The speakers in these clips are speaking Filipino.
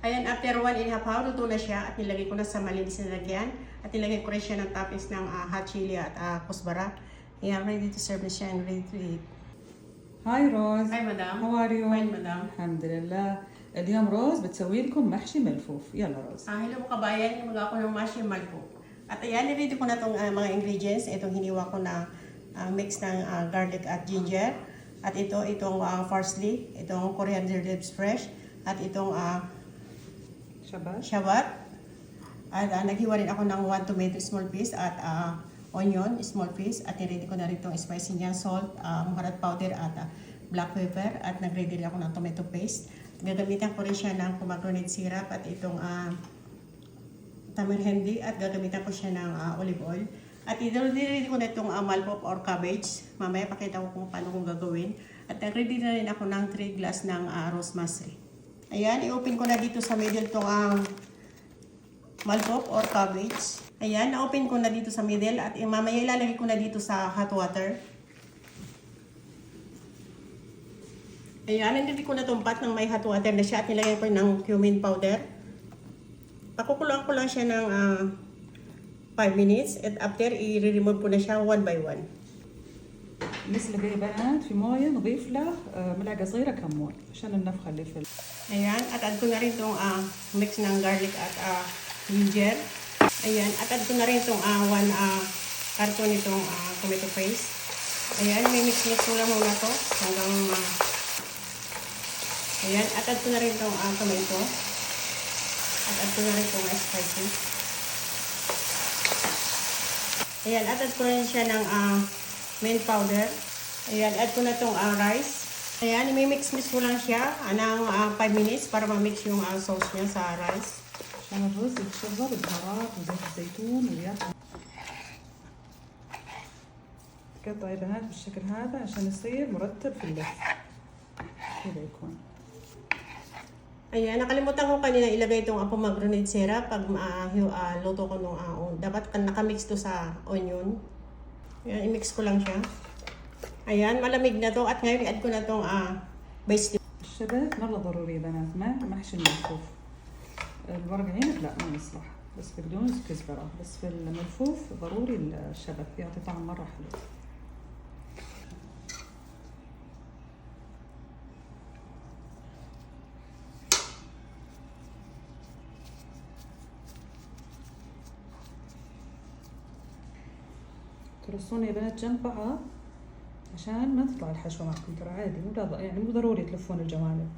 Ayan, after 1.5 hour, luto na siya at nilagay ko na sa malinis na lagyan. At nilagay ko rin siya ng toppings ng hot chili at kusbara. Ayan, ready to serve na siya and ready to eat. هاي روز. Hi, madam. How are you? Fine, madam. الحمد لله. اليوم روز بتسوي لكم محشي ملفوف. يلا روز. Hello po kabayan, mag ako ng mashi malpo. At ayan, ready ko na itong mga ingredients. Itong hiniwa ko na mix ng garlic at ginger. At itong parsley, itong coriander leaves fresh. At itong شباب. shawat. At naghiwa rin ako ng 1 tomato small piece at onion small piece. At ready ko na rin itong spicy niya, salt, baharat powder at black pepper. At nag-ready rin ako ng tomato paste. Gagamitan ko rin siya ng pomegranate syrup at itong tamarind at gagamitan ko siya ng olive oil. At i-ready ko na itong malpop or cabbage. Mamaya pakita ko kung paano kong gagawin. At nag-ready na rin ako ng 3 glass ng rose mushroom. Ayan, i-open ko na dito sa middle itong malpop or cabbage. Ayan, na-open ko na dito sa middle at mamaya ilalagay ko na dito sa hot water. Ayan, hindi ko na itong pot ng may hot water na siya at nilagay ko ng cumin powder. Pakukuloan ko lang siya ng 5 minutes at after i-remove ko na siya one by one. نسلق يا بنات في مويه نضيف له ملعقه صغيره كمون عشان النفخه اللي في. Ayan, at add ko na rin itong mix ng garlic at ginger. Ayan, at add ko na rin itong 1 carton itong tomato paste. Ayan, may mix-mix ko lang muna to hanggang ayan, at add ko na rin itong tomato. At add ko na rin itong spicy. Ayan, at add ko rin siya ng mint powder. Ayan, add ko na itong rice. Ayan, i-mix-mix ko lang siya ng 5 minutes para ma-mix yung sauce niya sa rice. عشان الرز يتشرب البهارات وزيت الزيتون وياكل. تقطع يا بنات بالشكل هذا عشان يصير مرتب في اللف. كذا يكون. Ayan, nakalimutan ko kanina ilagay itong pomegranate syrup pag luto ko nung dapat nakamix to sa onion. Ayan, i-mix ko lang siya. Ayan, malamig na to at ngayon i-add ko na itong base. الشبت مرة ضروري يا بنات مع محشي الملفوف. الورق عنب لا ما يصلح بس بقدونس وكزبرة بس في الملفوف ضروري الشبت يعطي طعم مرة حلو. ترصون يا بنات جنب بعض عشان ما تطلع الحشوة معكم ترى عادي يعني مو ضروري تلفون الجوانب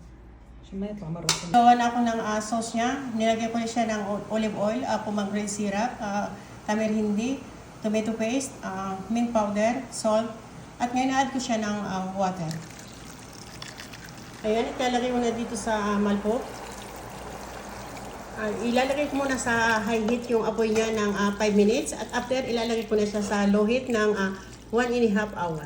عشان ما يطلع مرة سمين. Gawa na ako ng sauce niya. Nilagay ko siya ng olive oil, pomegranate syrup, tamarind, tomato paste, mint powder, salt, at ngayon na-add ko siya ng water. Ayan, ilalagay ko na dito sa malpop. Ilalagay ko muna sa high heat yung apoy niya ng 5 minutes at after ilalagay ko na siya sa low heat ng 1.5 hour.